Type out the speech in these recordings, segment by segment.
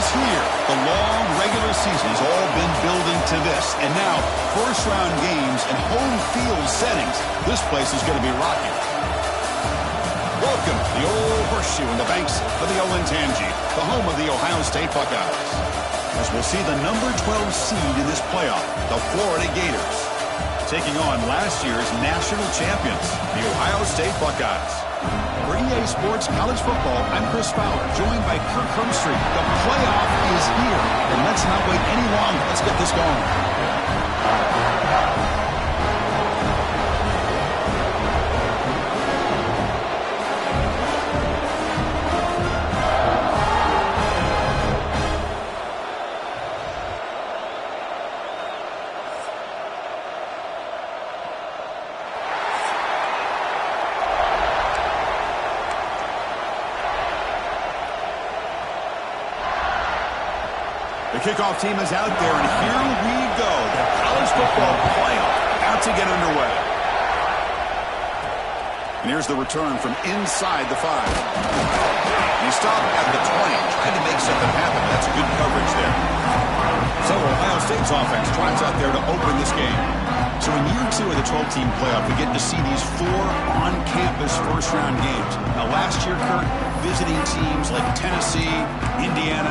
It's here. The long regular season has all been building to this. And now, first-round games and home field settings. This place is going to be rocking. Welcome to the old horseshoe in the banks of the Olentangy, the home of the Ohio State Buckeyes. As we'll see the number 12 seed in this playoff, the Florida Gators, taking on last year's national champions, the Ohio State Buckeyes. For EA Sports College Football, I'm Chris Fowler, joined by Kirk Hermstreet. The playoff is here, and let's not wait any longer. Let's get this going. The kickoff team is out there, and here we go. The college football playoff about to get underway. And here's the return from inside the 5. He stopped at the 20, trying to make something happen. That's good coverage there. So Ohio State's offense trots out there to open this game. So in year 2 of the 12-team playoff, we get to see these 4 on-campus first-round games. Now, last year, Kurt, visiting teams like Tennessee, Indiana,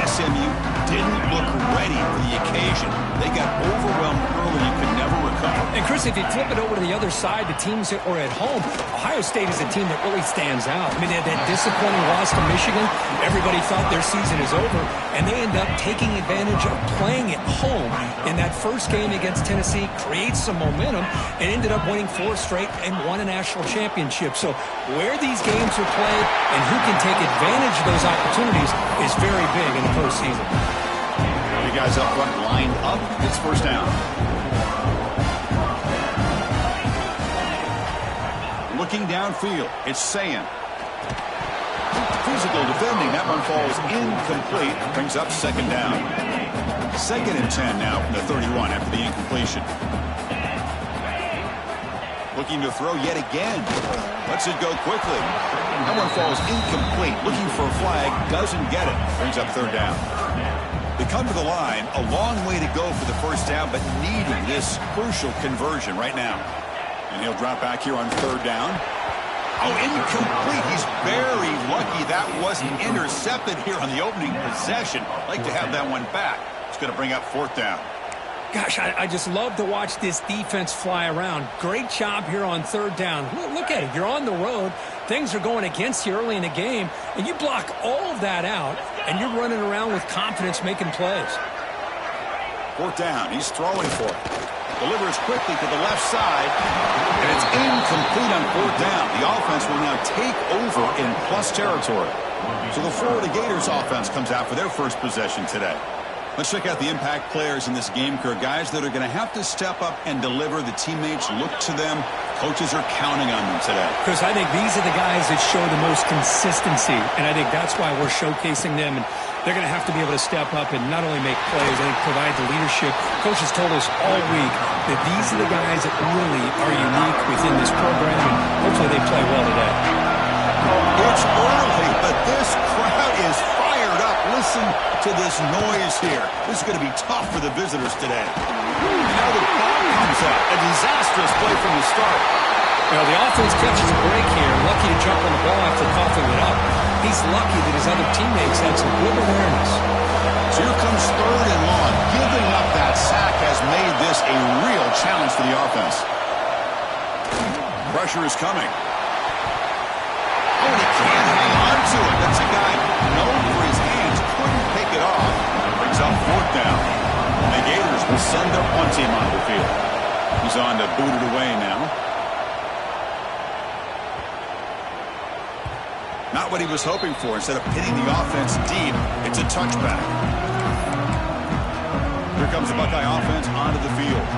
SMU didn't look ready for the occasion. They got overwhelmed early and could never recover. And, Chris, if you flip it over to the other side, the teams that are at home, Ohio State is a team that really stands out. I mean, they had that disappointing loss to Michigan. Everybody thought their season is over, and they end up taking advantage of playing at home in that first game against Tennessee, creates some momentum, and ended up winning 4 straight and won a national championship. So where these games are played and who can take advantage of those opportunities is very big in the postseason. You guys up front lined up. It's first down. Looking downfield, it's Sayan. Physical defending. That one falls incomplete. Brings up second down. 2nd and 10 now from the 31 after the incompletion. Looking to throw yet again. Lets it go quickly. That one falls incomplete. Looking for a flag. Doesn't get it. Brings up third down. They come to the line. A long way to go for the first down, but needing this crucial conversion right now. And he'll drop back here on third down. Oh, incomplete. He's very lucky that wasn't intercepted here on the opening possession. Like to have that one back. It's going to bring up fourth down. Gosh, I just love to watch this defense fly around. Great job here on third down. Look at it. You're on the road. Things are going against you early in the game, and you block all of that out, and you're running around with confidence making plays. Fourth down. He's throwing for it. Delivers quickly to the left side, and it's incomplete on fourth down. The offense will now take over in plus territory. So the Florida Gators offense comes out for their first possession today. Let's check out the impact players in this game, Kurt. Guys that are going to have to step up and deliver. The teammates look to them. Coaches are counting on them today. Chris, I think these are the guys that show the most consistency, and I think that's why we're showcasing them. And they're going to have to be able to step up and not only make plays, I think provide the leadership. Coaches told us all week that these are the guys that really are unique within this program, and hopefully they play well today. It's early, but this crowd is fired up. Listen to this noise here. This is going to be tough for the visitors today. And now the ball comes out. A disastrous play from the start. You know, the offense catches a break here. Lucky to jump on the ball after coughing it up. He's lucky that his other teammates had some good awareness. So here comes third and long. Giving up that sack has made this a real challenge for the offense. Pressure is coming. Oh, and he can't hang on to it. That's a guy known for his hands. Couldn't pick it off. Brings up fourth down. And the Gators will send their punt team onto the field. He's on to boot it away now. Not what he was hoping for. Instead of hitting the offense deep, it's a touchback. Here comes the Buckeye offense onto the field.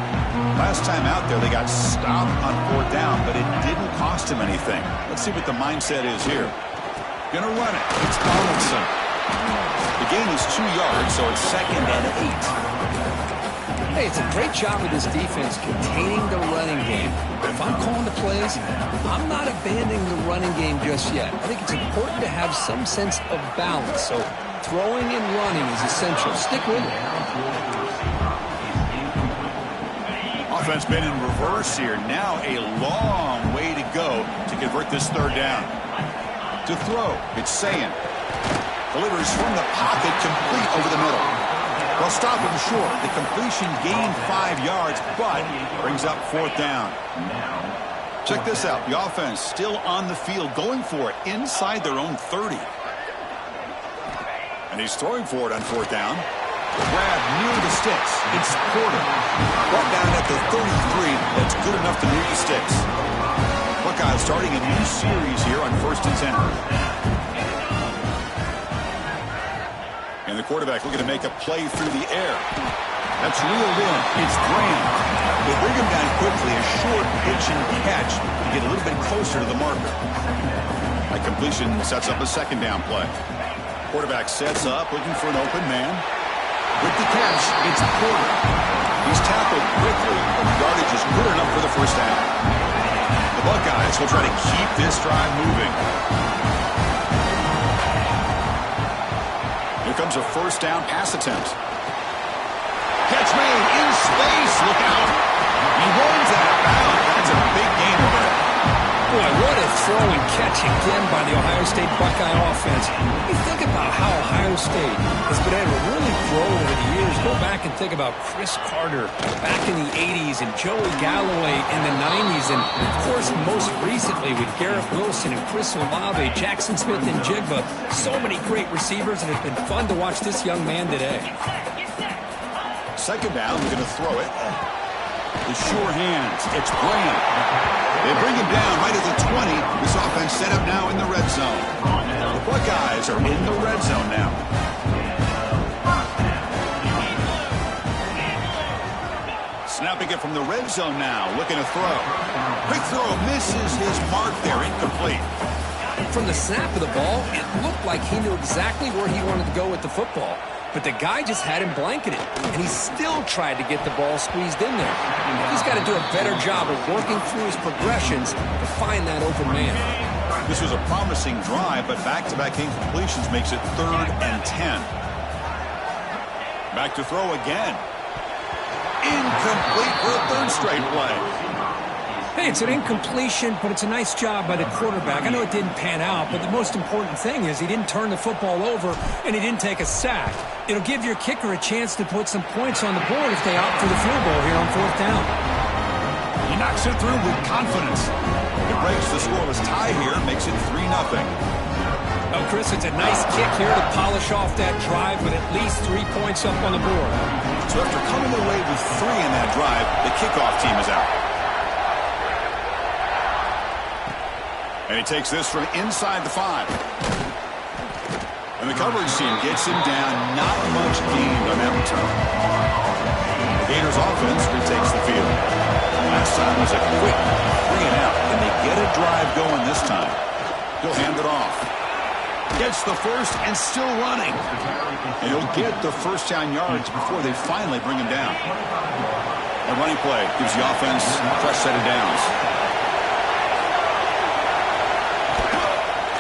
Last time out there, they got stopped on fourth down, but it didn't cost him anything. Let's see what the mindset is here. Gonna run it. It's Donaldson. The gain is 2 yards, so it's 2nd and 8. Hey, it's a great job of this defense containing the running game. But if I'm calling the plays, I'm not abandoning the running game just yet. I think it's important to have some sense of balance. So Throwing and running is essential. Stick with it. Offense been in reverse here. Now a long way to go to convert this third down. To throw, it's Sayin. Delivers from the pocket, complete over the middle. They'll stop him short. The completion gained 5 yards, but brings up fourth down. Check this out. The offense still on the field, going for it inside their own 30. And he's throwing for it on fourth down. Grab near the sticks. It's Porter. Brought down at the 33. That's good enough to move the sticks. Buckeyes starting a new series here on 1st and 10. And the quarterback looking to make a play through the air. That's reeled in. It's Graham. They bring him down quickly. A short pitch and catch to get a little bit closer to the marker. That completion sets up a second down play. Quarterback sets up, looking for an open man. With the catch, it's Porter. He's tackled quickly, and the yardage is good enough for the first down. The Buckeyes will try to keep this drive moving. Here comes a first down pass attempt. Catch made in space. Look out. He runs out of bounds. That's a big gainer there. Boy, what a throw and catch again by the Ohio State Buckeye offense. You think about how Ohio State has been able to really grow over the years. Go back and think about Chris Carter back in the 80s and Joey Galloway in the 90s. And, of course, most recently with Garrett Wilson and Chris Olave, Jackson Smith and Jigba. So many great receivers, and it's been fun to watch this young man today. Second down, we're going to throw it. With sure hands, it's Graham. They bring him down right at the 20. This offense set up now in the red zone. The Buckeyes are in the red zone now. Snapping it from the red zone now, looking to throw. Quick throw, misses his mark there, incomplete. From the snap of the ball, it looked like he knew exactly where he wanted to go with the football. But the guy just had him blanketed, and he still tried to get the ball squeezed in there. He's got to do a better job of working through his progressions to find that open man. This was a promising drive, but back-to-back incompletions makes it 3rd and 10. Back to throw again. Incomplete for a third straight play. Hey, it's an incompletion, but it's a nice job by the quarterback. I know it didn't pan out, but the most important thing is he didn't turn the football over and he didn't take a sack. It'll give your kicker a chance to put some points on the board if they opt for the field goal here on fourth down. He knocks it through with confidence. It breaks the scoreless tie here, makes it 3-0. Oh, Chris, it's a nice kick here to polish off that drive with at least 3 points up on the board. So after coming away with 3 in that drive, the kickoff team is out. And he takes this from inside the 5. And the coverage team gets him down. Not much gained on that return. The Gators offense retakes the field. Last time was a quick 3 and out. And they get a drive going this time. He'll hand it off. Gets the first and still running. And he'll get the first down yards before they finally bring him down. A running play gives the offense a fresh set of downs.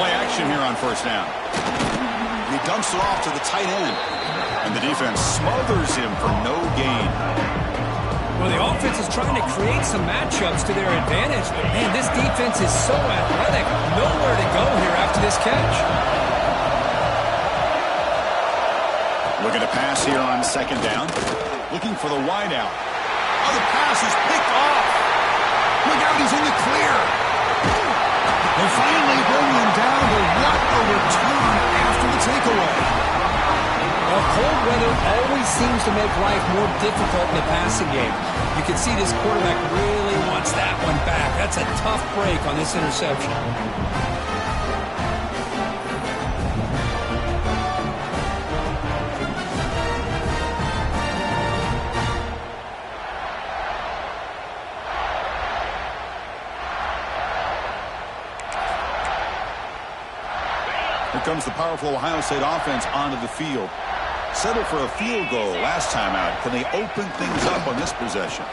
Play action here on first down. He dumps it off to the tight end. And the defense smothers him for no gain. Well, the offense is trying to create some matchups to their advantage. But, man, this defense is so athletic. Nowhere to go here after this catch. Looking to pass here on second down. Looking for the wideout. Oh, the pass is picked off. Look out, he's in the clear. They finally bring him down, but what a return after the takeaway. Well, cold weather always seems to make life more difficult in the passing game. You can see this quarterback really wants that one back. That's a tough break on this interception. Here comes the powerful Ohio State offense onto the field. Settled for a field goal last time out. Can they open things up on this possession?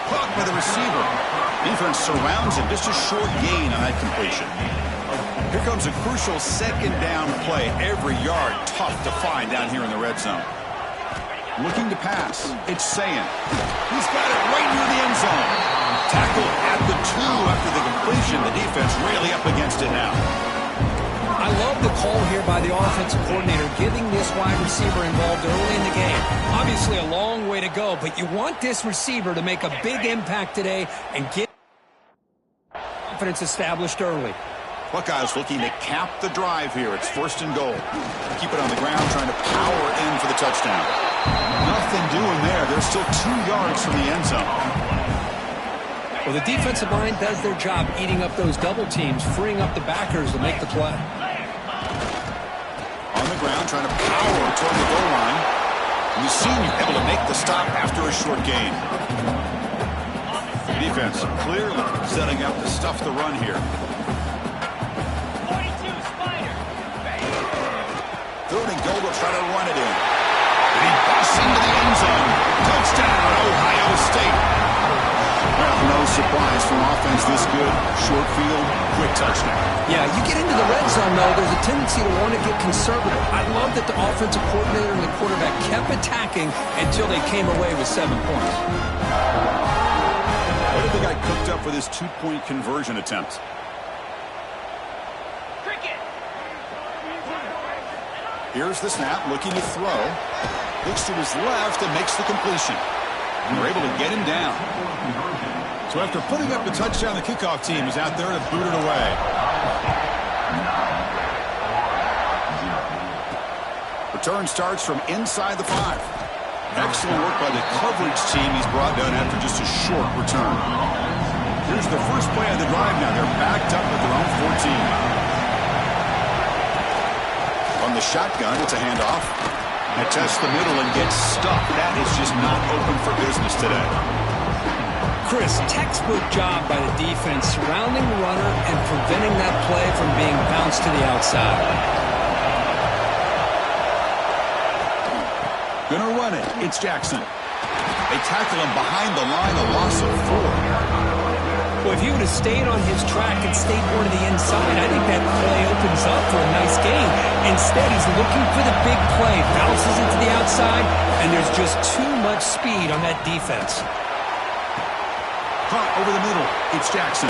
Caught by the receiver. Defense surrounds him. Just a short gain on that completion. Here comes a crucial second down play. Every yard tough to find down here in the red zone. Looking to pass. It's Sayin. He's got it right near the end zone. Tackle at the 2 after the completion. The defense really up against it now. I love the call here by the offensive coordinator, giving this wide receiver involved early in the game. Obviously a long way to go, but you want this receiver to make a big impact today and get confidence established early. Buckeyes looking to cap the drive here. It's 1st and goal. Keep it on the ground, trying to power in for the touchdown. Nothing doing there. They're still 2 yards from the end zone. Well, the defensive line does their job eating up those double teams, freeing up the backers to make the play. On the ground, trying to power toward the goal line. And the senior able to make the stop after a short gain. Defense clearly setting up to stuff the run here. 3rd and goal, they'll try to run it in. And he busts into the end zone. Touchdown, Ohio State. Well, no surprise from offense this good. Short field, quick touchdown. Yeah, you get into the red zone, though, there's a tendency to want to get conservative. I love that the offensive coordinator and the quarterback kept attacking until they came away with 7 points. What did the guy cooked up for this 2-point conversion attempt? Here's the snap, looking to throw. Looks to his left and makes the completion. And they're able to get him down. So after putting up the touchdown, the kickoff team is out there to boot it away. Return starts from inside the 5. Excellent work by the coverage team he's brought down after just a short return. Here's the first play of the drive now. They're backed up at their own 14. On the shotgun, it's a handoff. They test the middle and get stuck. That is just not open for business today. Chris, textbook job by the defense surrounding the runner and preventing that play from being bounced to the outside. Gonna run it. It's Jackson. They tackle him behind the line, a loss of 4. Well, if he would have stayed on his track and stayed more to the inside, I think that play opens up for a nice gain. Instead, he's looking for the big play, bounces it to the outside, and there's just too much speed on that defense. Caught over the middle. It's Jackson.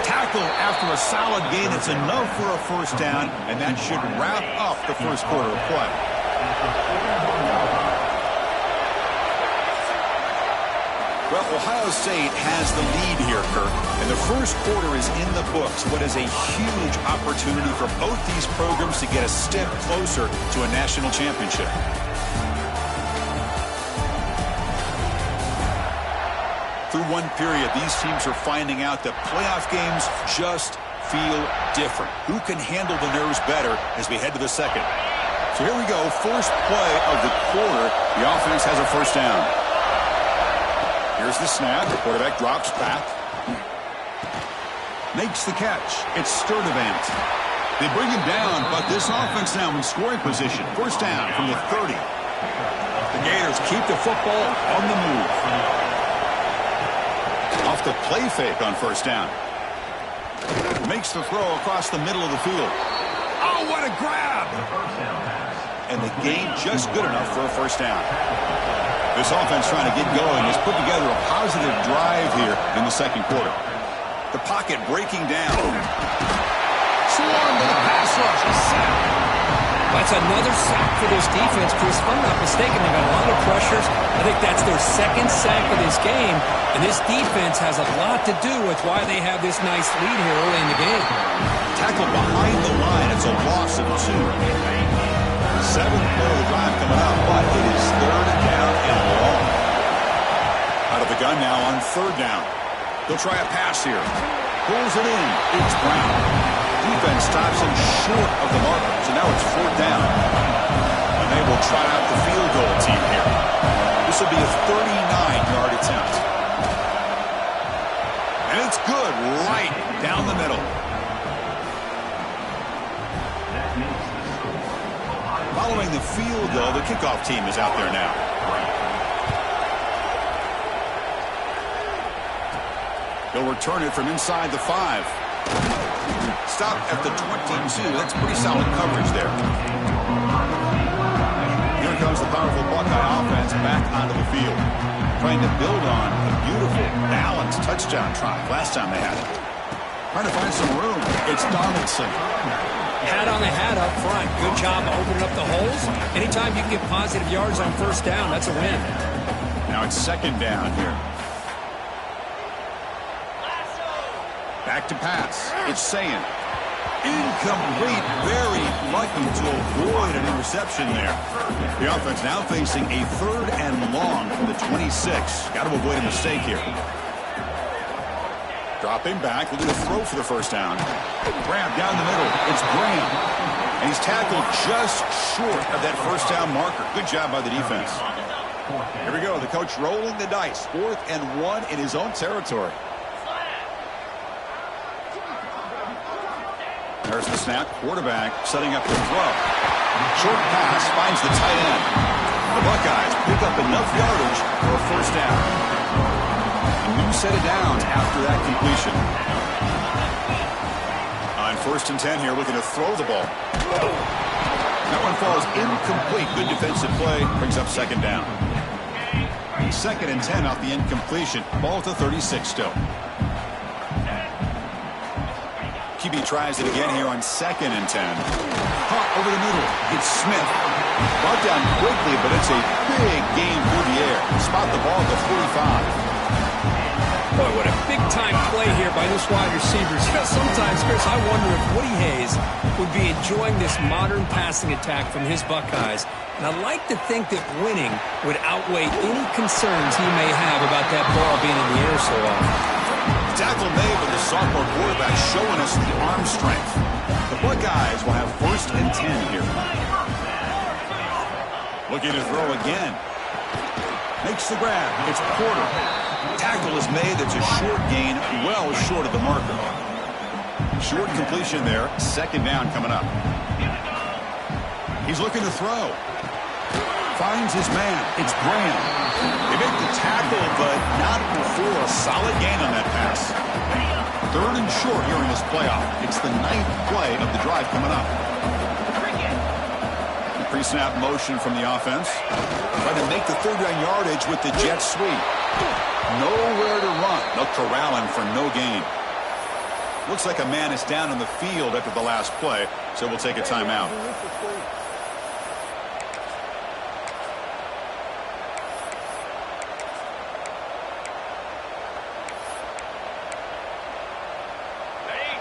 Tackle after a solid gain. It's enough for a first down, and that should wrap up the first quarter of play. Well, Ohio State has the lead here, Kirk, and the first quarter is in the books. What is a huge opportunity for both these programs to get a step closer to a national championship. Through one period, these teams are finding out that playoff games just feel different. Who can handle the nerves better as we head to the second? So here we go, first play of the quarter. The offense has a first down. Here's the snap. The quarterback drops back. Makes the catch. It's Sturdivant. They bring him down, but this offense now in scoring position. First down from the 30. The Gators keep the football on the move. Off the play fake on first down. Makes the throw across the middle of the field. Oh, what a grab! And the gain just good enough for a first down. This offense trying to get going has put together a positive drive here in the second quarter. The pocket breaking down. Swarm to the pass rush. A sack. That's another sack for this defense, Chris. If I'm not mistaken, they've got a lot of pressures. I think that's their second sack of this game. And this defense has a lot to do with why they have this nice lead here early in the game. Tackle behind the line. It's a loss of 2. Seventh play of the drive coming up, but it is third down and long. Out of the gun now on third down. They'll try a pass here. Pulls it in. It's Brown. Defense stops him short of the marker, so now it's fourth down. And they will try out the field goal team here. This will be a 39-yard attempt. And it's good right down the middle. Following the field goal, the kickoff team is out there now. They'll return it from inside the 5. Stop at the 22. That's pretty solid coverage there. Here comes the powerful Buckeye offense back onto the field. Trying to build on a beautiful, balanced touchdown drive last time they had it. Trying to find some room. It's Donaldson. Hat on the hat up front. Good job opening up the holes. Anytime you can get positive yards on first down, that's a win. Now it's second down here. Back to pass. It's Sayin. Incomplete. Very lucky to avoid an interception there. The offense now facing a 3rd and long from the 26. Got to avoid a mistake here. Dropping back. We'll do a throw for the first down. Graham down the middle. It's Graham. And he's tackled just short of that first down marker. Good job by the defense. Here we go. The coach rolling the dice. 4th and 1 in his own territory. There's the snap. Quarterback setting up the throw. Short pass finds the tight end. The Buckeyes pick up enough yardage for a first down. A new set of downs after that completion. On 1st and 10 here, looking to throw the ball. That one falls incomplete. Good defensive play. Brings up second down. 2nd and 10 off the incompletion. Ball to 36 still. QB tries it again here on 2nd and 10. Caught over the middle. It's Smith. Brought down quickly, but it's a big game through the air. Spot the ball at the 45. Boy, what a big-time play here by this wide receivers. Sometimes, Chris, I wonder if Woody Hayes would be enjoying this modern passing attack from his Buckeyes. And I'd like to think that winning would outweigh any concerns he may have about that ball being in the air so often. Tackle made with the sophomore quarterback showing us the arm strength. The Buckeyes will have 1st and 10 here. Looking to throw again. Makes the grab. It's Porter. Tackle is made. That's a short gain, well short of the marker. Short completion there. Second down coming up. He's looking to throw. Finds his man. It's Graham. They make the tackle, but not before a solid gain on that pass. 3rd and short here in this playoff. It's the 9th play of the drive coming up. Pre-snap motion from the offense. Trying to make the 3rd down yardage with the jet sweep. Nowhere to run. They'll corral him for no gain. Looks like a man is down on the field after the last play, so we'll take a timeout.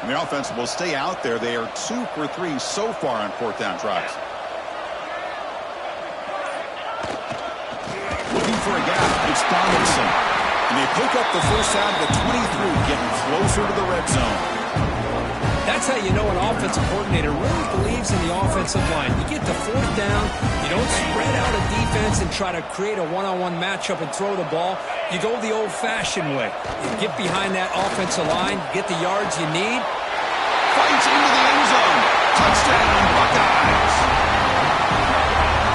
And the offense will stay out there. They are 2 for 3 so far on 4th down tries. Looking for a gap. It's Donaldson. And they pick up the first down at the 23, getting closer to the red zone. That's how you know an offensive coordinator really believes in the offensive line. You get to 4th down, you don't spread out a defense and try to create a one-on-one matchup and throw the ball. You go the old-fashioned way. You get behind that offensive line, get the yards you need. Fights into the end zone. Touchdown, Buckeyes.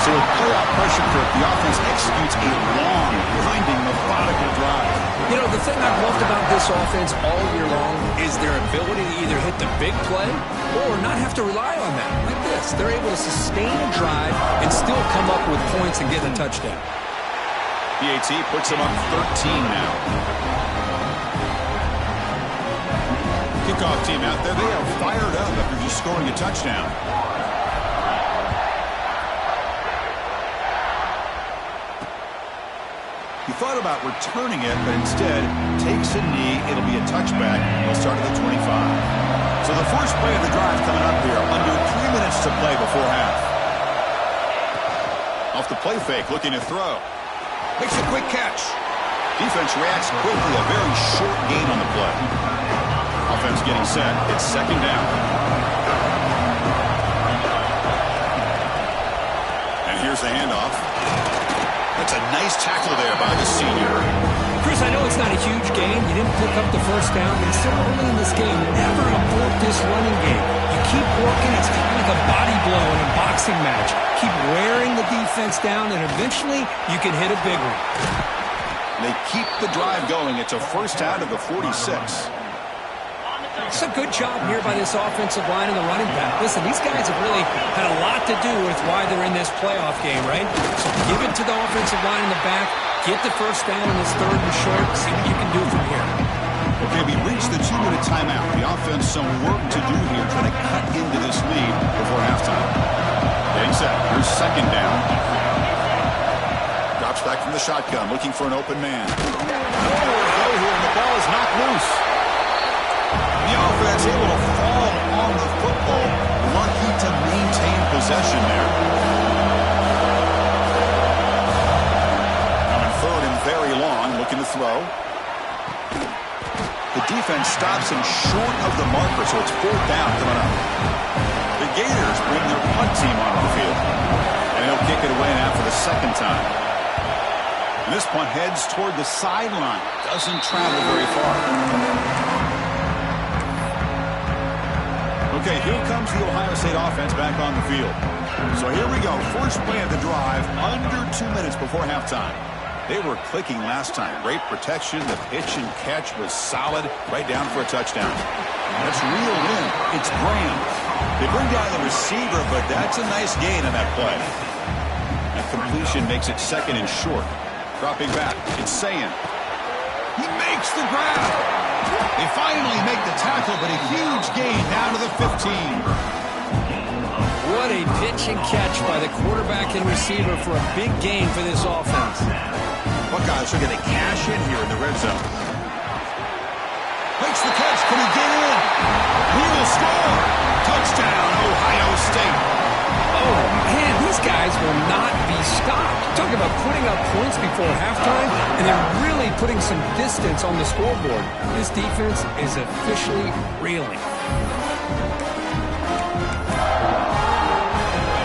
So with playoff pressure grip, the offense executes a long, winding, methodical drive. You know, the thing I've loved about this offense all year long is their ability to either hit the big play or not have to rely on that. Like this, they're able to sustain a drive and still come up with points and get a touchdown. PAT puts them up 13 now. Kickoff team out there, they are fired up after just scoring a touchdown. He thought about returning it, but instead takes a knee. It'll be a touchback. He'll start at the 25. So the first play of the drive coming up here. Under 3 minutes to play before half. Off the play fake, looking to throw. Makes a quick catch. Defense reacts quickly. A very short gain on the play. Offense getting set. It's second down. And here's the handoff. That's a nice tackle there by the senior. Chris, I know it's not a huge game. You didn't pick up the first down, but it's so early in this game. Never abort this running game. You keep working. It's kind of like a body blow in a boxing match. Keep wearing the defense down, and eventually you can hit a big one. They keep the drive going. It's a first down to the 46. It's a good job here by this offensive line and the running back. Listen, these guys have really had a lot to do with why they're in this playoff game, right? So give it to the offensive line in the back. Get the first down in this 3rd and short. See what you can do from here. Okay, we reached the 2-minute timeout. The offense some work to do here, trying to cut into this lead before halftime. Getting set. Here's 2nd down. Drops back from the shotgun, looking for an open man. Nowhere to go here, and the ball is knocked loose. The offense able to fall on the football, lucky to maintain possession there. Now in 3rd and very long, looking to throw. The defense stops him short of the marker, so it's 4th down coming up. The Gators bring their punt team onto the field, and he'll kick it away now for the 2nd time. And this punt heads toward the sideline. Doesn't travel very far. Okay, here comes the Ohio State offense back on the field. So here we go. First play of the drive, under 2 minutes before halftime. They were clicking last time. Great protection. The pitch and catch was solid. Right down for a touchdown. That's reeled in. It's Graham. They bring down the receiver, but that's a nice gain on that play. That completion makes it 2nd and short. Dropping back. It's Sayin. He makes the grab. They finally make the tackle, but a huge gain down to the 15. What a pitch and catch by the quarterback and receiver for a big gain for this offense. Buckeyes are going to cash in here in the red zone. Makes the catch. Can he get in? He will score. Touchdown, Ohio State. Oh, man, these guys will not be stopped. Talk about putting up points before halftime and then really putting some distance on the scoreboard. This defense is officially reeling.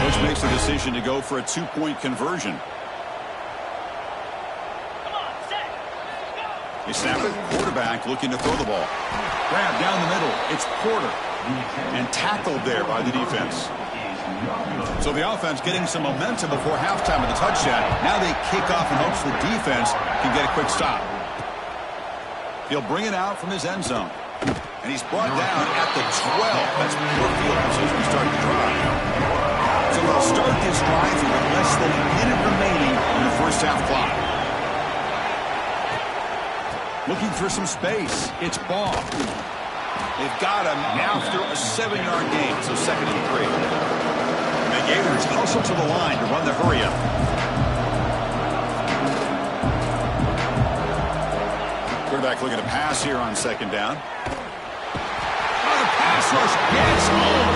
Coach makes the decision to go for a 2-point conversion. They snap it. Quarterback looking to throw the ball. Grab down the middle. It's Porter. And tackled there by the defense. So the offense getting some momentum before halftime with a touchdown. Now they kick off in hopes the defense can get a quick stop. He'll bring it out from his end zone. And he's brought down at the 12. That's poor field position to start the drive. So they'll start this drive with less than a minute remaining in the first half clock. Looking for some space. It's Ball. They've got him after a 7-yard gain, so 2nd and 3. The Gators hustle to the line to run the hurry-up. Quarterback looking to pass here on 2nd down. Oh, the pass rush gets home.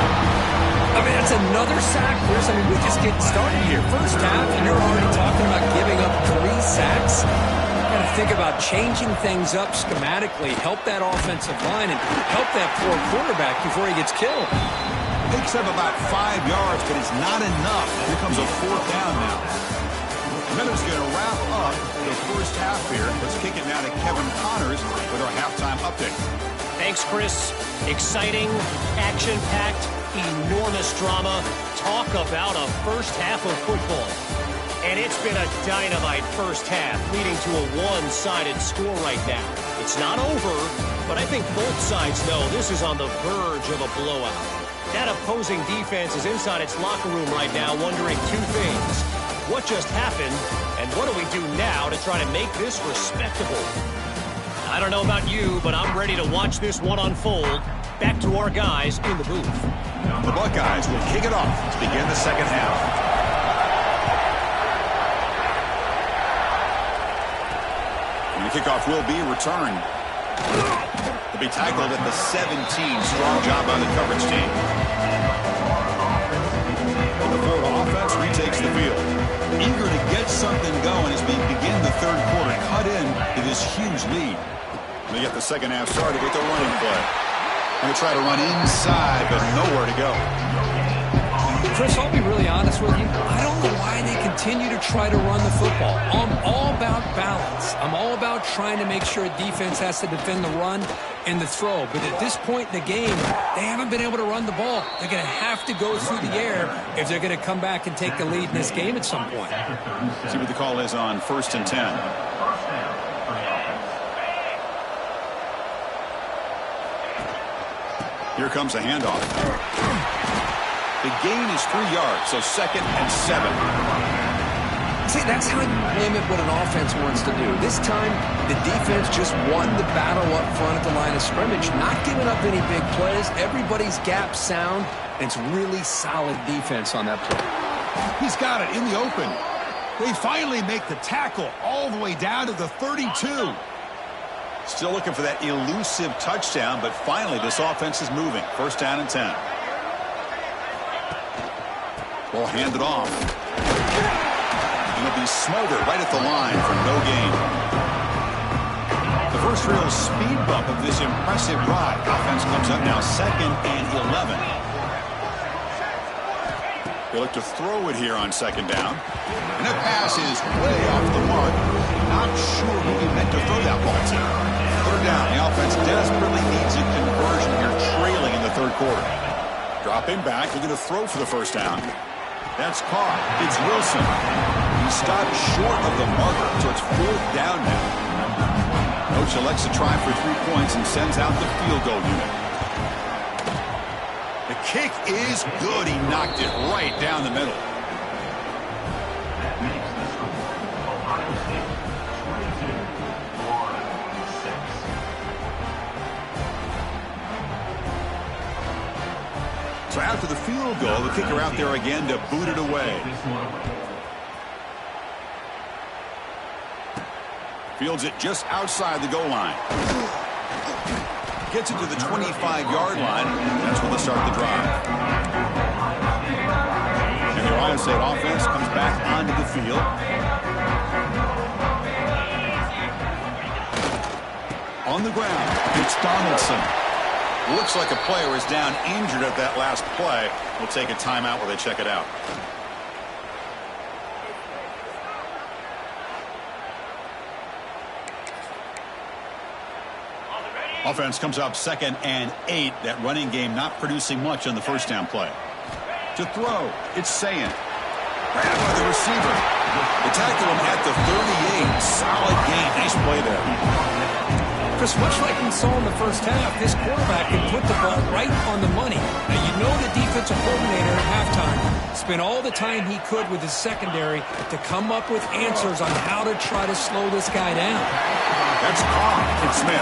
I mean, that's another sack, Chris. I mean, we're just getting started here. First half, and you're already talking about giving up 3 sacks. Got to think about changing things up schematically, help that offensive line, and help that poor quarterback before he gets killed. Picks up about 5 yards, but it's not enough. Here comes a 4th down now. Miller's going to wrap up the first half here. Let's kick it now to Kevin Connors with our halftime update. Thanks, Chris. Exciting, action-packed, enormous drama. Talk about a first half of football. And it's been a dynamite first half, leading to a one-sided score right now. It's not over, but I think both sides know this is on the verge of a blowout. That opposing defense is inside its locker room right now wondering 2 things. What just happened, and what do we do now to try to make this respectable? I don't know about you, but I'm ready to watch this one unfold. Back to our guys in the booth. The Buckeyes will kick it off to begin the second half. The kickoff will be returned. He'll be tackled at the 17. Strong job by the coverage team. The Florida offense retakes the field. Eager to get something going as we begin the 3rd quarter. Cut in to this huge lead. They get the second half started with a running play. Going to try to run inside, but nowhere to go. Chris, I'll be really honest with you. I don't know why they continue to try to run the football. I'm all about balance. I'm all about trying to make sure a defense has to defend the run and the throw. But at this point in the game, they haven't been able to run the ball. They're going to have to go through the air if they're going to come back and take the lead in this game at some point. See what the call is on 1st and 10. Here comes a handoff. The gain is 3 yards, so 2nd and 7. See, that's how you limit what an offense wants to do. This time, the defense just won the battle up front at the line of scrimmage, not giving up any big plays. Everybody's gap sound, and it's really solid defense on that play. He's got it in the open. They finally make the tackle all the way down to the 32. Still looking for that elusive touchdown, but finally this offense is moving. 1st down and 10. Ball handed off. He'll be smothered right at the line for no gain. The first real speed bump of this impressive drive. Offense comes up now 2nd and 11. They look to throw it here on 2nd down. And that pass is way off the mark. Not sure who he meant to throw that ball to. 3rd down. The offense desperately needs a conversion here, trailing in the 3rd quarter. Dropping back, looking to throw for the 1st down. That's caught. It's Wilson. He stopped short of the marker, so it's 4th down now. Coach elects to try for 3 points and sends out the field goal unit. The kick is good. He knocked it right down the middle. So after the field goal, the kicker out there again to boot it away. Fields it just outside the goal line. Gets it to the 25-yard line. That's where they start the drive. And the Ohio State offense comes back onto the field. On the ground, it's Donaldson. Looks like a player is down injured at that last play. We'll take a timeout while they check it out. Offense comes up 2nd and 8. That running game not producing much on the 1st down play. To throw, it's Sayin. Grabbed by the receiver. They tackle him at the 38. Solid gain. Nice play there. Chris, much like we saw in the 1st half, this quarterback can put the ball right on the money. Now, you know the defensive coordinator at halftime spent all the time he could with his secondary to come up with answers on how to try to slow this guy down. That's caught. It's Smith.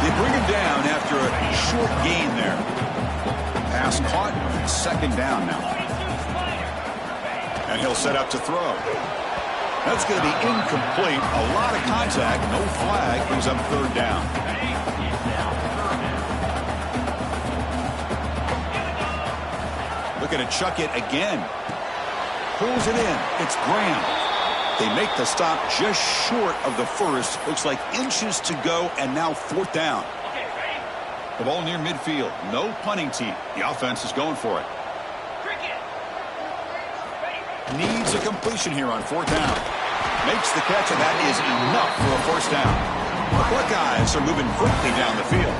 They bring him down after a short gain there. Pass caught. 2nd down now. And he'll set up to throw. That's going to be incomplete. A lot of contact. No flag. Brings up 3rd down. Looking to chuck it again. Pulls it in. It's Graham. They make the stop just short of the 1st. Looks like inches to go, and now 4th down. The ball near midfield. No punting team. The offense is going for it. Needs a completion here on 4th down. Makes the catch, and that is enough for a 1st down. The Buckeyes are moving quickly down the field.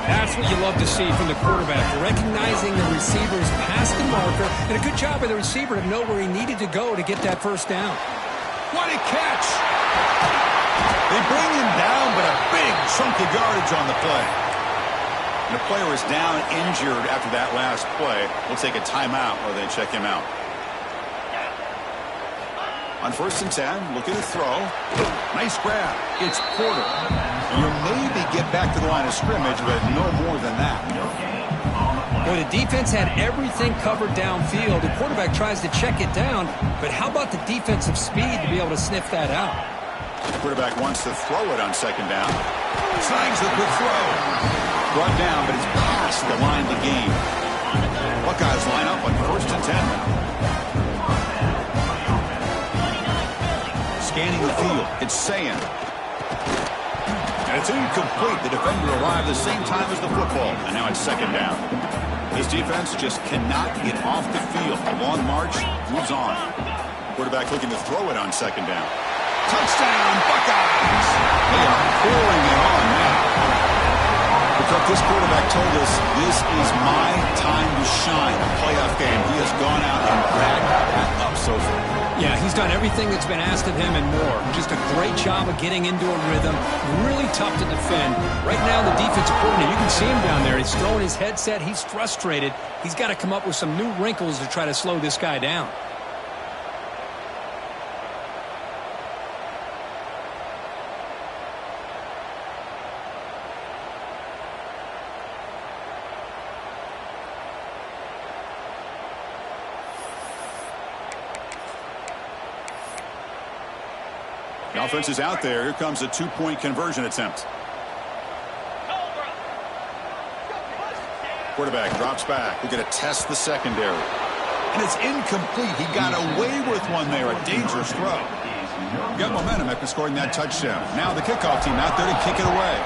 That's what you love to see from the quarterback, recognizing the receiver's past the marker, and a good job by the receiver to know where he needed to go to get that 1st down. What a catch! They bring him down, but a big chunk of yardage on the play. And the player is down injured after that last play. We'll take a timeout while they check him out. On 1st and 10, looking to throw. Nice grab. It's Porter. And you'll maybe get back to the line of scrimmage, but no more than that. Boy, the defense had everything covered downfield. The quarterback tries to check it down, but how about the defensive speed to be able to sniff that out? The quarterback wants to throw it on 2nd down. Signs the quick throw. Brought down, but it's past the line to gain. Buckeyes line up on 1st and 10 now. Scanning the field. It's Sayin. And it's incomplete. The defender arrived the same time as the football. And now it's 2nd down. This defense just cannot get off the field. A long march moves on. Quarterback looking to throw it on 2nd down. Touchdown, Buckeyes! They are pouring it on now. It took This quarterback told us this is my time to shine, a playoff game. He has gone out and backed that up so far. Yeah, he's done everything that's been asked of him and more. Just a great job of getting into a rhythm. Really tough to defend. Right now, the defensive coordinator, you can see him down there. He's throwing his headset. He's frustrated. He's got to come up with some new wrinkles to try to slow this guy down. The offense is out there. Here comes a two-point conversion attempt. Quarterback drops back. We're going to test the secondary. And it's incomplete. He got away with one there. A dangerous throw. Got momentum after scoring that touchdown. Now the kickoff team out there to kick it away.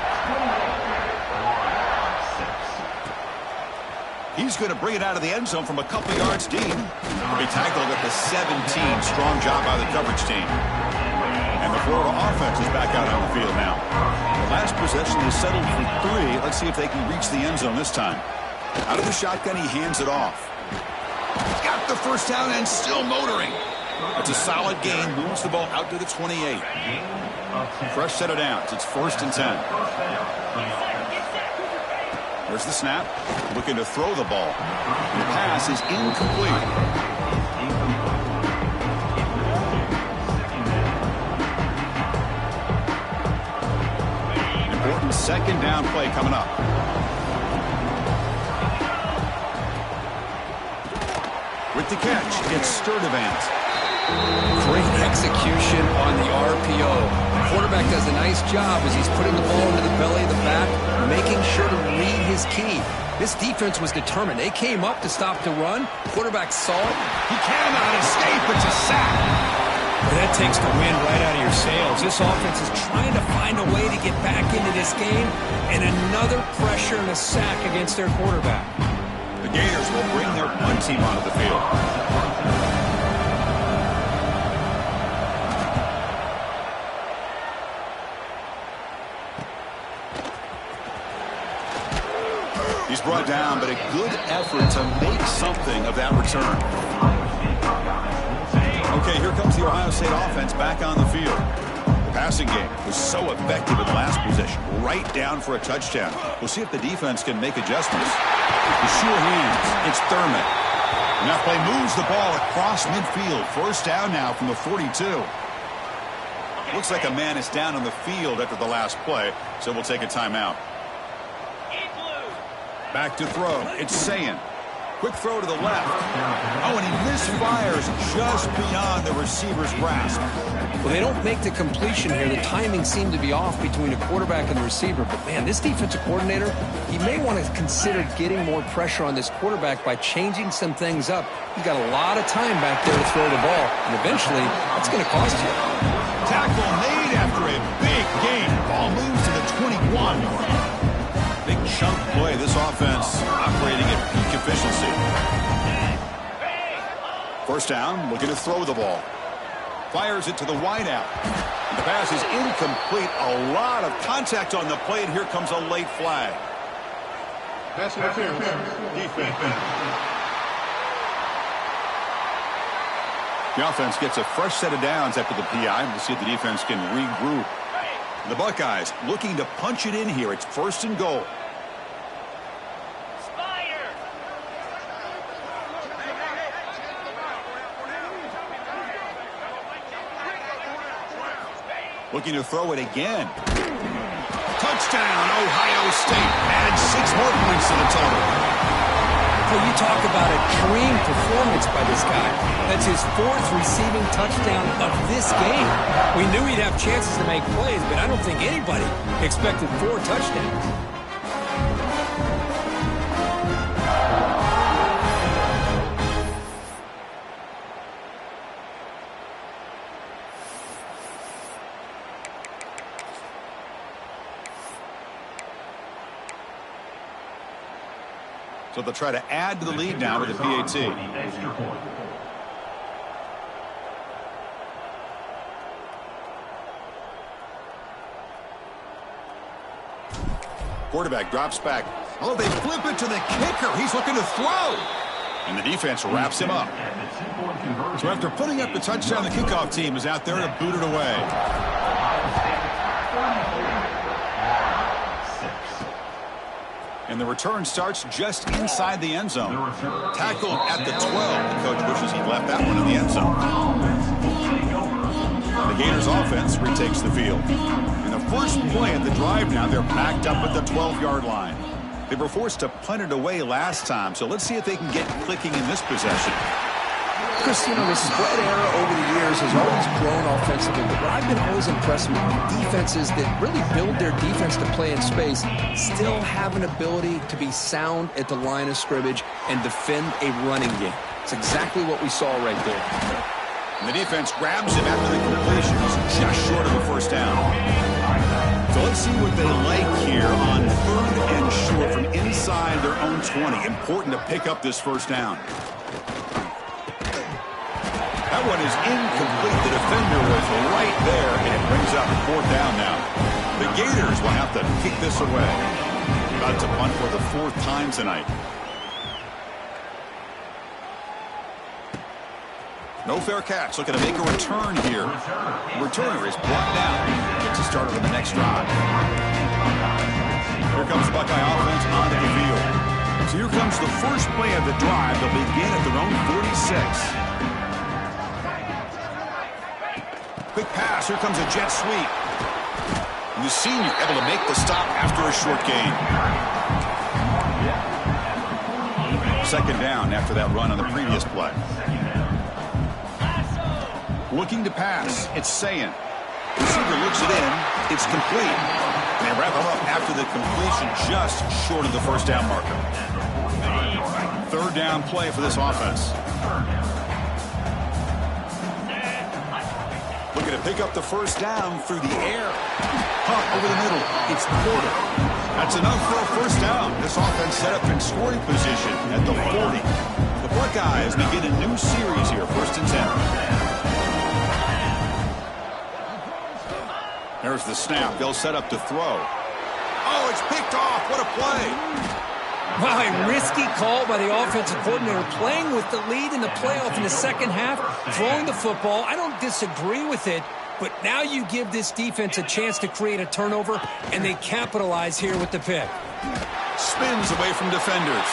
He's going to bring it out of the end zone from a couple yards deep. He tackled at the 17. Strong job by the coverage team. And the Florida offense is back out on the field now. The last possession is settled for 3. Let's see if they can reach the end zone this time. Out of the shotgun, he hands it off. Got the first down and still motoring. It's a solid gain. Moves the ball out to the 28. Fresh set of downs. It's 1st and 10. There's the snap. Looking to throw the ball. The pass is incomplete. Second down play coming up. With the catch, it's Sturdivant. Great execution on the RPO. The quarterback does a nice job as he's putting the ball into the belly of the back, making sure to read his key. This defense was determined. They came up to stop the run. Quarterback saw it. He cannot escape. It's a sack. That takes the wind right out of your sails. This offense is trying to find a way to get back into this game, and another pressure and a sack against their quarterback. The Gators will bring their punt team onto the field. He's brought down, but a good effort to make something of that return. Okay, here comes the Ohio State offense back on the field. The passing game was so effective in the last possession. Right down for a touchdown. We'll see if the defense can make adjustments. The sure hands. It's Thurman. And that play moves the ball across midfield. First down now from the 42. Looks like a man is down on the field after the last play, so we'll take a timeout. Back to throw. It's Sayin. Quick throw to the left. Oh, and he misfires just beyond the receiver's grasp. Well, they don't make the completion here. The timing seemed to be off between the quarterback and the receiver. But, man, this defensive coordinator, he may want to consider getting more pressure on this quarterback by changing some things up. He's got a lot of time back there to throw the ball. And eventually, that's going to cost you. Tackle made after a big gain. Ball moves to the 21. Big chunk play. This offense operating at peak efficiency. First down, looking to throw the ball. Fires it to the wideout. The pass is incomplete. A lot of contact on the play, and here comes a late flag. Pass interference. Defense. The offense gets a fresh set of downs after the PI. We'll see if the defense can regroup. The Buckeyes looking to punch it in here. It's 1st and goal. Looking to throw it again. Touchdown, Ohio State. Added 6 more points to the total. Well, you talk about a dream performance by this guy. That's his 4th receiving touchdown of this game. We knew he'd have chances to make plays, but I don't think anybody expected 4 touchdowns. So they'll try to add to the lead now with the PAT. Quarterback drops back. Oh, they flip it to the kicker. He's looking to throw. And the defense wraps him up. So after putting up the touchdown, the kickoff team is out there to boot it away. And the return starts just inside the end zone. Tackled at the 12. The coach wishes he'd left that one in the end zone. The Gators offense retakes the field. In the first play of the drive now, they're backed up at the 12-yard line. They were forced to punt it away last time, so let's see if they can get clicking in this possession. Chris, you know, the spread era over the years has always grown offensively, but I've been always impressed with defenses that really build their defense to play in space, still have an ability to be sound at the line of scrimmage and defend a running game. It's exactly what we saw right there. And the defense grabs him after the completion. He's just short of the first down. So let's see what they like here on 3rd and short from inside their own 20. Important to pick up this first down. That one is incomplete. The defender was right there, and it brings up 4th down now. The Gators will have to kick this away. About to punt for the 4th time tonight. No fair catch. Looking to make a return here. The returner is brought down. Gets a start on the next drive. Here comes the Buckeye offense onto the field. So here comes the first play of the drive. They'll begin at their own 46. Quick pass. Here comes a jet sweep. And the senior able to make the stop after a short gain. 2nd down after that run on the previous play. Looking to pass. It's Sayin. Receiver looks it in. It's complete. And they wrap him up after the completion just short of the first down marker. 3rd down play for this offense. Looking to pick up the first down through the air. Punt over the middle. It's Porter. That's enough for a first down. This offense set up in scoring position at the 40. The Buckeyes begin a new series here. 1st and 10. There's the snap. They'll set up to throw. Oh, it's picked off. What a play. Wow, a risky call by the offensive coordinator, playing with the lead in the playoff in the second half, throwing the football. I don't disagree with it, but now you give this defense a chance to create a turnover, and they capitalize here with the pick. Spins away from defenders.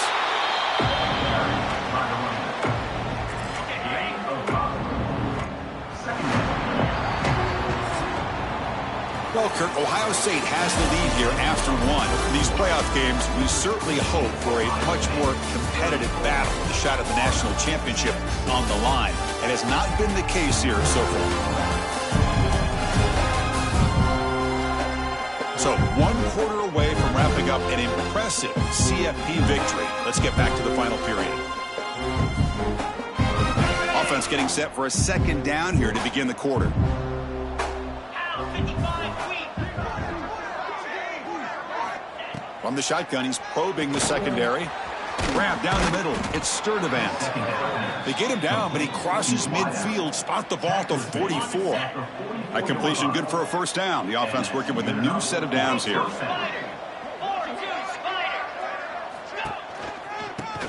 Well, Kirk, Ohio State has the lead here after 1. In these playoff games, we certainly hope for a much more competitive battle, the shot at the national championship on the line. It has not been the case here so far. So 1 quarter away from wrapping up an impressive CFP victory. Let's get back to the final period. Offense getting set for a 2nd down here to begin the quarter. From the shotgun, he's probing the secondary. Grab down the middle. It's Sturdivant. They get him down, but he crosses midfield. Spot the ball at the 44. A completion good for a first down. The offense working with a new set of downs here.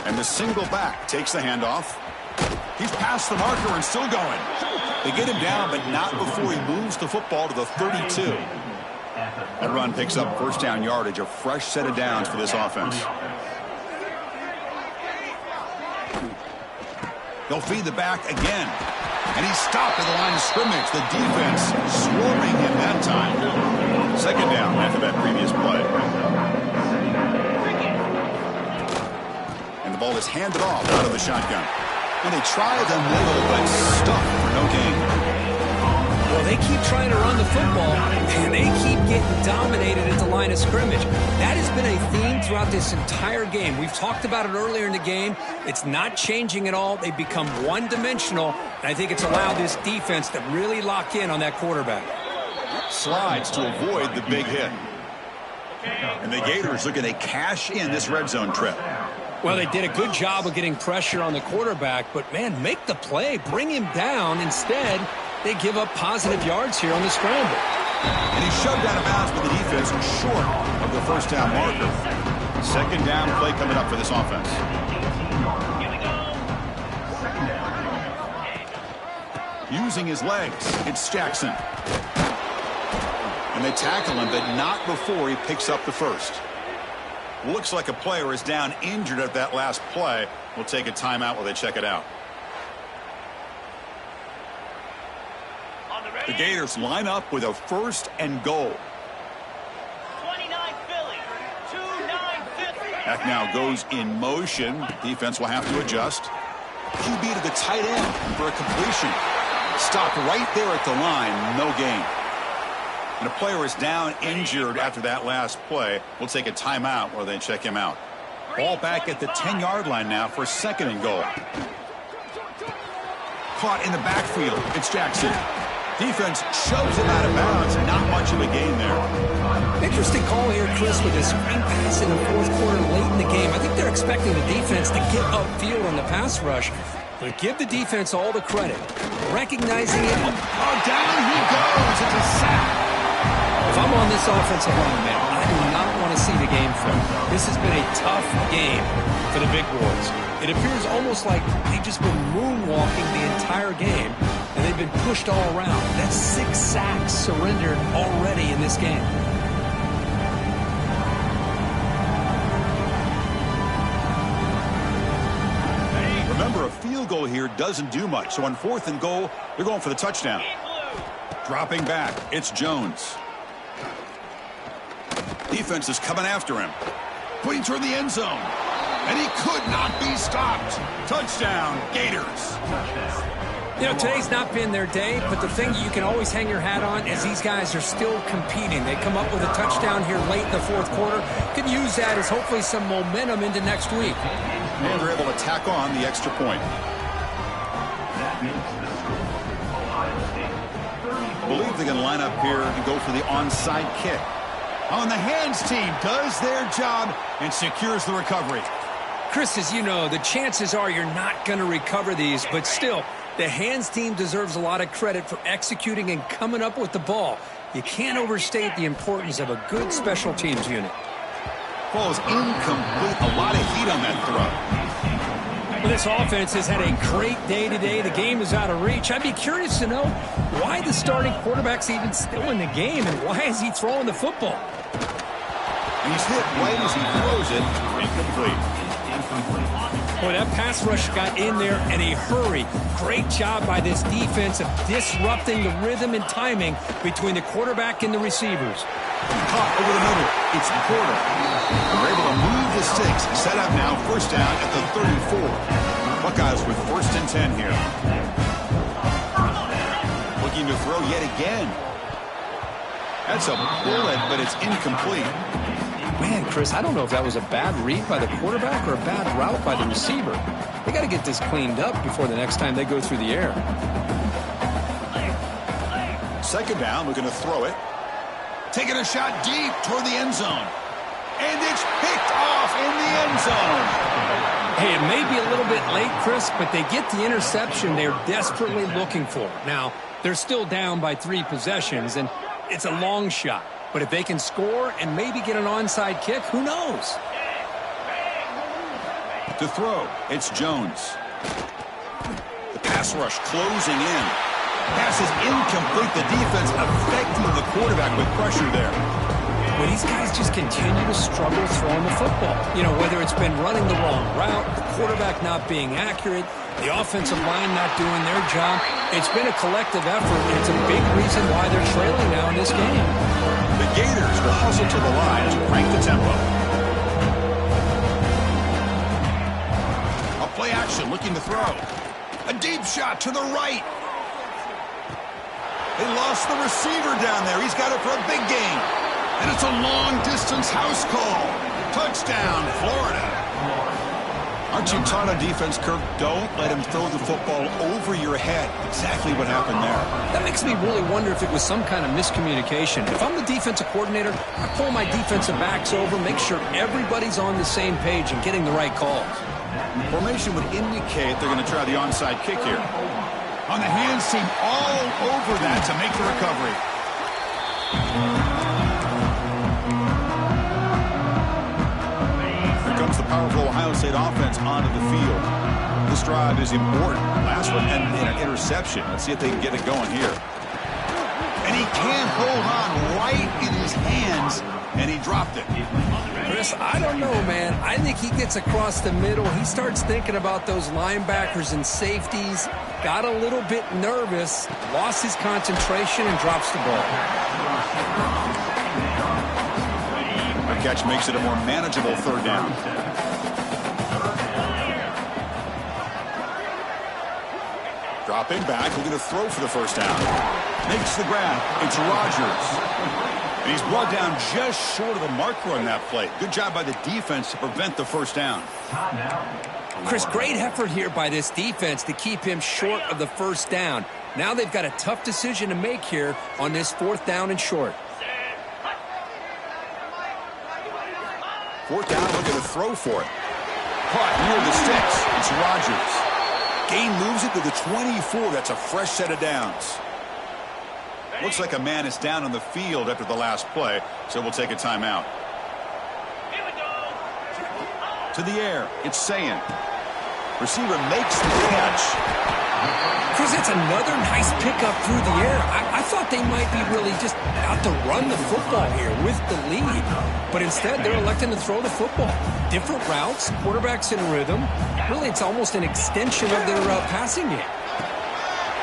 And the single back takes the handoff. He's past the marker and still going. They get him down, but not before he moves the football to the 32. That run picks up first down yardage, a fresh set of downs for this offense. They'll feed the back again. And he's stopped at the line of scrimmage. The defense swarming him that time. 2nd down after that previous play. And the ball is handed off out of the shotgun. And they try the middle, but stuffed for no gain. Well, they keep trying to run the football, and they keep getting dominated at the line of scrimmage. That has been a theme throughout this entire game. We've talked about it earlier in the game. It's not changing at all. They've become one-dimensional, and I think it's allowed this defense to really lock in on that quarterback. Slides to avoid the big hit. And the Gators looking to cash in this red zone trip. Well, they did a good job of getting pressure on the quarterback, but, man, make the play. Bring him down. Instead, they give up positive yards here on the scramble. And he's shoved out of bounds by the defense short of the first down marker. Second down play coming up for this offense. Using his legs, it's Jackson. And they tackle him, but not before he picks up the first. Looks like a player is down injured at that last play. We'll take a timeout while they check it out. The Gators line up with a first and goal. 29 Philly, 2-9 Back now goes in motion. Defense will have to adjust. QB to the tight end for a completion. Stopped right there at the line, no gain. And a player is down injured after that last play. We'll take a timeout while they check him out. Ball back at the 10-yard line now for second and goal. Caught in the backfield. It's Jackson. Defense shoves him out of bounds. Not much of a gain there. Interesting call here, Chris, with a screen pass in the fourth quarter late in the game. I think they're expecting the defense to get upfield on the pass rush. But give the defense all the credit. Recognizing it. Oh, down he goes. It's a sack. If I'm on this offensive line, man, I do not want to see the game film. This has been a tough game for the big boys. It appears almost like they've just been moonwalking the entire game, and they've been pushed all around. That's 6 sacks surrendered already in this game. Remember, a field goal here doesn't do much. So on fourth and goal, they're going for the touchdown. Dropping back, it's Jones. Defense is coming after him. Pointing toward the end zone. And he could not be stopped. Touchdown, Gators. You know, today's not been their day, but the thing you can always hang your hat on is these guys are still competing. They come up with a touchdown here late in the fourth quarter. Could use that as hopefully some momentum into next week. And they're able to tack on the extra point. I believe they're going to line up here and go for the onside kick. On the hands team does their job and secures the recovery. Chris, as you know, the chances are you're not going to recover these, but still, the hands team deserves a lot of credit for executing and coming up with the ball. You can't overstate the importance of a good special teams unit. Ball is incomplete. A lot of heat on that throw. Well, this offense has had a great day today. The game is out of reach. I'd be curious to know why the starting quarterback's even still in the game and why is he throwing the football? He's hit right as he throws it. Incomplete. Boy, that pass rush got in there in a hurry. Great job by this defense of disrupting the rhythm and timing between the quarterback and the receivers. Caught over the middle. It's Porter. They're able to move the sticks. Set up now, first down at the 34. Buckeyes with first and 10 here. Looking to throw yet again. That's a bullet, but it's incomplete. Man, Chris, I don't know if that was a bad read by the quarterback or a bad route by the receiver. They got to get this cleaned up before the next time they go through the air. Second down, we're going to throw it. Taking a shot deep toward the end zone. And it's picked off in the end zone. Hey, it may be a little bit late, Chris, but they get the interception they're desperately looking for. Now, they're still down by 3 possessions, and it's a long shot. But if they can score and maybe get an onside kick, who knows? To throw, it's Jones. The pass rush closing in. Pass is incomplete. The defense affecting the quarterback with pressure there. Well, these guys just continue to struggle throwing the football. You know, whether it's been running the wrong route, the quarterback not being accurate, the offensive line not doing their job. It's been a collective effort, and it's a big reason why they're trailing now in this game. The Gators will hustle to the line to crank the tempo. A play action looking to throw. A deep shot to the right. They lost the receiver down there. He's got it for a big gain. And it's a long-distance house call. Touchdown, Florida. Aren't you taught on defense, Kirk? Don't let him throw the football over your head. Exactly what happened there. That makes me really wonder if it was some kind of miscommunication. If I'm the defensive coordinator, I pull my defensive backs over, make sure everybody's on the same page and getting the right calls. Formation would indicate they're going to try the onside kick here. On the hands team, all over that to make the recovery. Here comes the powerful Ohio State offense onto the field. This drive is important. Last one ended in an interception. Let's see if they can get it going here. And he can't hold on right in his hands, and he dropped it. Chris, I don't know, man. I think he gets across the middle. He starts thinking about those linebackers and safeties, got a little bit nervous, lost his concentration, and drops the ball. The catch makes it a more manageable third down. Dropping back, looking to throw for the first down. Makes the grab. It's Rodgers. And he's brought down just short of the marker on that play. Good job by the defense to prevent the first down. Chris, great effort here by this defense to keep him short of the first down. Now they've got a tough decision to make here on this 4th down and short. 4th down, looking to throw for it. Caught near the sticks. It's Rodgers. Gain moves it to the 24. That's a fresh set of downs. Looks like a man is down on the field after the last play, so we'll take a timeout. To the air, it's Sayin. Receiver makes the catch. Chris, it's another nice pickup through the air. I thought they might be really just out to run the football here with the lead. But instead, they're electing to throw the football. Different routes, quarterback's in rhythm. Really, it's almost an extension of their passing game.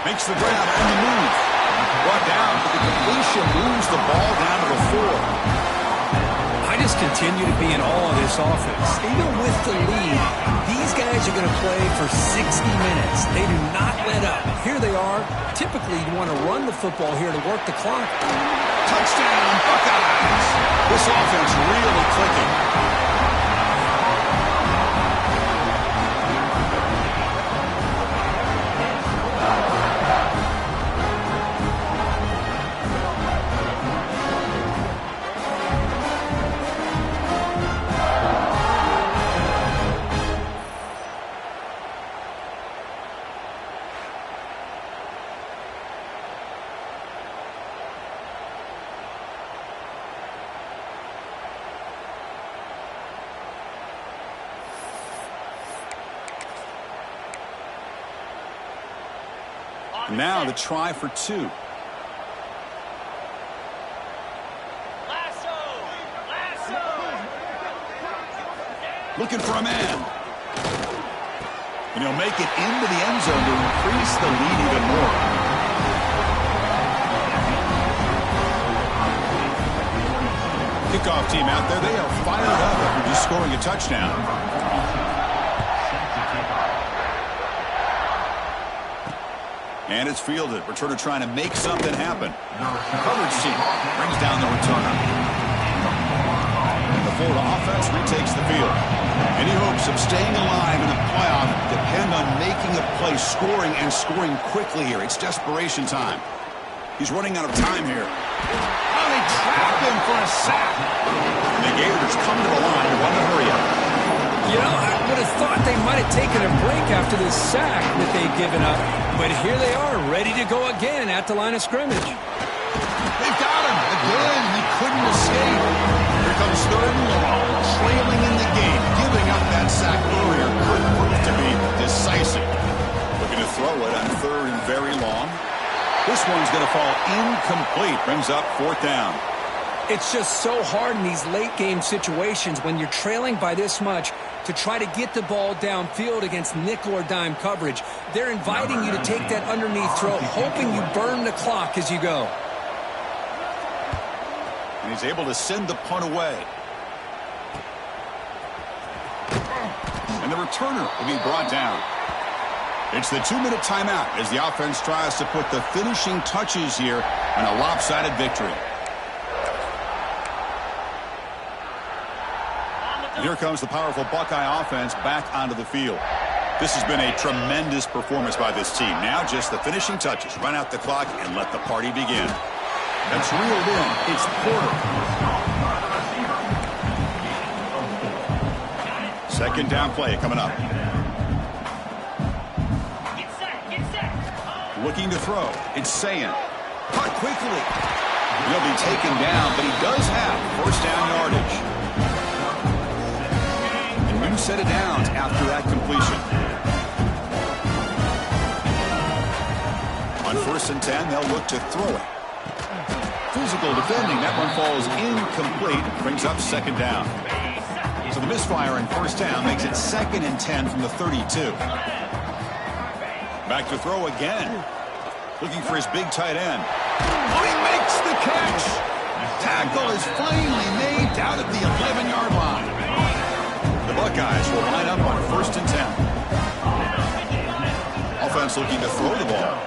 Makes the grab and the move. Brought down, but the completion moves the ball down to the 4. I just continue to be in awe of this offense. Even with the lead, these guys are going to play for 60 minutes. They do not let up. Here they are. Typically, you want to run the football here to work the clock. Touchdown, Buckeyes! This offense really clicking. Now the try for 2. Looking for a man. And he'll make it into the end zone to increase the lead even more. Kickoff team out there. They are fired up after just scoring a touchdown. And it's fielded. Returner trying to make something happen. Coverage team brings down the returner. The Florida offense retakes the field. Any hopes of staying alive in the playoff depend on making a play, scoring, and scoring quickly here. It's desperation time. He's running out of time here. Oh, they trap him for a sack. And the Gators come to the line and want to hurry up. You know, I would have thought they might have taken a break after this sack that they've given up. But here they are, ready to go again at the line of scrimmage. They've got him again. He couldn't escape. Here comes 3rd and long, trailing in the game. Giving up that sack earlier could prove to be decisive. Looking to throw it on 3rd and very long. This one's going to fall incomplete. Brings up 4th down. It's just so hard in these late-game situations when you're trailing by this much to try to get the ball downfield against nickel or dime coverage. They're inviting you to take that underneath throw, hoping you burn the clock as you go. And he's able to send the punt away. And the returner will be brought down. It's the 2-minute timeout as the offense tries to put the finishing touches here on a lopsided victory. Here comes the powerful Buckeye offense back onto the field. This has been a tremendous performance by this team. Now just the finishing touches. Run out the clock and let the party begin. That's reeled in. It's Porter. Second down play coming up. Looking to throw. It's Sayin. Caught quickly. He'll be taken down, but he does have first down yardage. And new set of downs after that completion. On 1st and 10, they'll look to throw it. Physical defending. That one falls incomplete. Brings up 2nd down. So the misfire in 1st down makes it 2nd and 10 from the 32. Back to throw again. Looking for his big tight end. Oh, he makes the catch. Tackle is finally made down at the 11-yard line. The Buckeyes will line up on 1st and 10. Offense looking to throw the ball.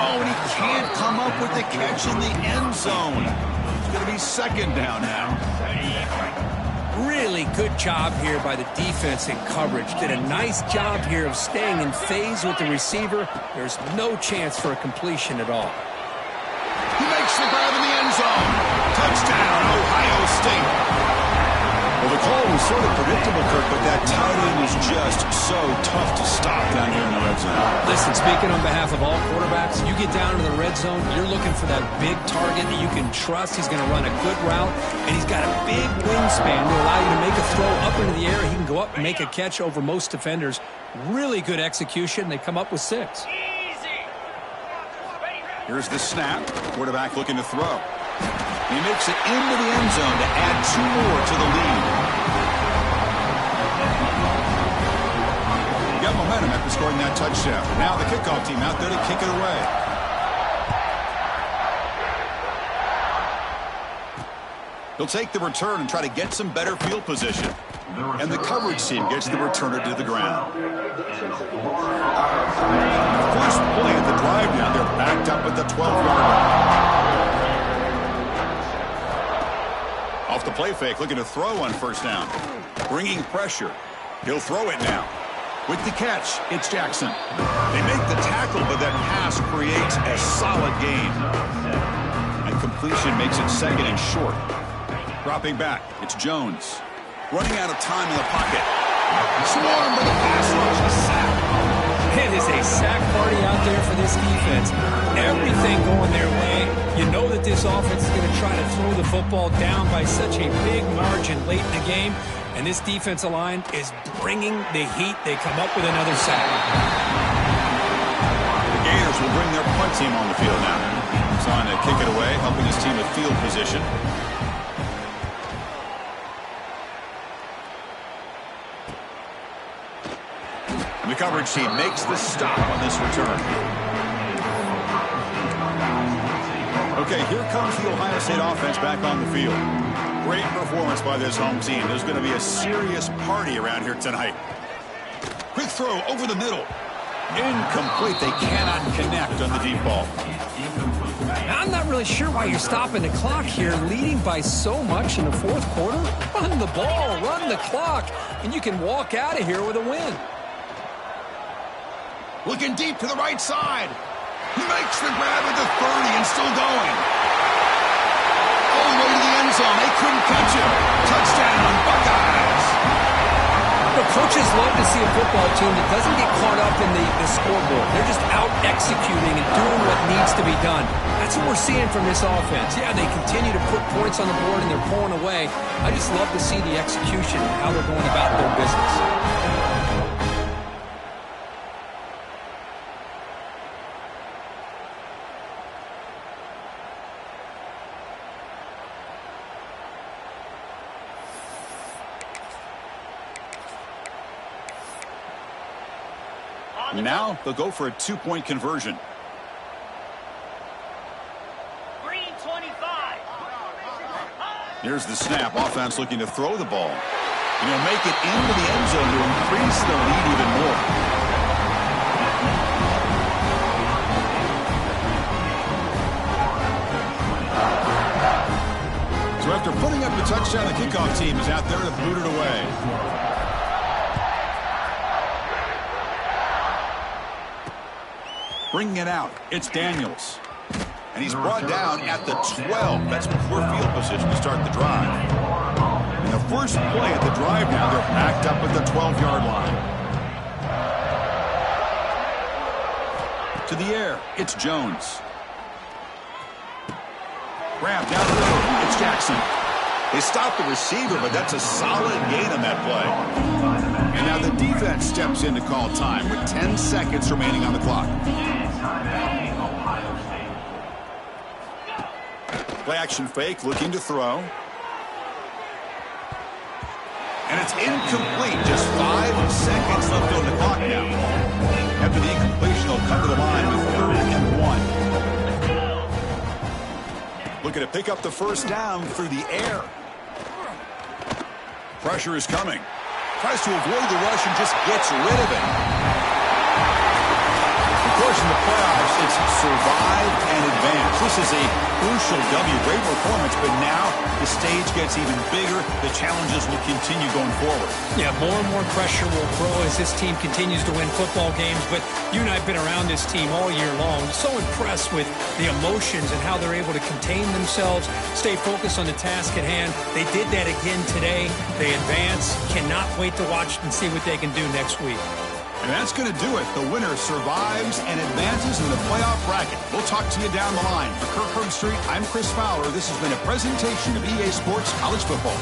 Oh, and he can't come up with the catch in the end zone. It's going to be 2nd down now. Really good job here by the defense in coverage. Did a nice job here of staying in phase with the receiver. There's no chance for a completion at all. He makes the grab in the end zone. Touchdown, Ohio State. Well, the call was sort of predictable, Kirk, but that tight end was just so tough to stop down here in the red zone. Listen, speaking on behalf of all quarterbacks, you get down into the red zone, you're looking for that big target that you can trust. He's going to run a good route, and he's got a big wingspan to allow you to make a throw up into the air. He can go up and make a catch over most defenders. Really good execution. They come up with 6. Here's the snap. Quarterback looking to throw. He makes it into the end zone to add 2 more to the lead. He got momentum after scoring that touchdown. Now the kickoff team out there to kick it away. He'll take the return and try to get some better field position. And the coverage team gets the returner to the ground. First play at the drive now. They're backed up at the 12-yard line. Off the play fake, looking to throw on 1st down. Bringing pressure. He'll throw it now. With the catch, it's Jackson. They make the tackle, but that pass creates a solid gain. And completion makes it 2nd and short. Dropping back, it's Jones. Running out of time in the pocket. Swarmed by the pass rush, a sack. It is a sack party out there for this defense. Everything going their way. You know that this offense is going to try to throw the football down by such a big margin late in the game. And this defensive line is bringing the heat. They come up with another sack. The Gators will bring their punt team on the field now. Trying to kick it away, helping his team with field position. The coverage team makes the stop on this return. Okay, here comes the Ohio State offense back on the field. Great performance by this home team. There's going to be a serious party around here tonight. Quick throw over the middle. Incomplete. They cannot connect on the deep ball. I'm not really sure why you're stopping the clock here, leading by so much in the 4th quarter. Run the ball, run the clock, and you can walk out of here with a win. Looking deep to the right side. He makes the grab at the 30 and still going. All the way to the end zone. They couldn't catch him. Touchdown, Buckeyes. The coaches love to see a football team that doesn't get caught up in the scoreboard. They're just out executing and doing what needs to be done. That's what we're seeing from this offense. Yeah, they continue to put points on the board and they're pulling away. I just love to see the execution and how they're going about their business. Now they'll go for a 2-point conversion. Green 25. Here's the snap. Offense looking to throw the ball. And he'll make it into the end zone to increase the lead even more. So after putting up the touchdown, the kickoff team is out there to boot it away. Bringing it out, it's Daniels. And he's brought down at the 12. That's poor field position to start the drive. And the first play at the drive now, they're backed up at the 12-yard line. To the air, it's Jones. Graham down the middle. It's Jackson. They stopped the receiver, but that's a solid gain on that play. And now the defense steps in to call time with 10 seconds remaining on the clock. Play action fake, looking to throw. And it's incomplete. Just 5 seconds left on the clock now. After the incompletion, they'll come to the line with 3rd and 1. Looking to pick up the first down through the air. Pressure is coming. Tries to avoid the rush and just gets rid of it. Of course, in the playoffs, it's survive and advance. This is a crucial W. Great performance, but now the stage gets even bigger. The challenges will continue going forward. Yeah, more and more pressure will grow as this team continues to win football games. But you and I have been around this team all year long. So impressed with the emotions and how they're able to contain themselves, stay focused on the task at hand. They did that again today. They advance. Cannot wait to watch and see what they can do next week. And that's going to do it. The winner survives and advances in the playoff bracket. We'll talk to you down the line. For Kirk Herbstreit, I'm Chris Fowler. This has been a presentation of EA Sports College Football.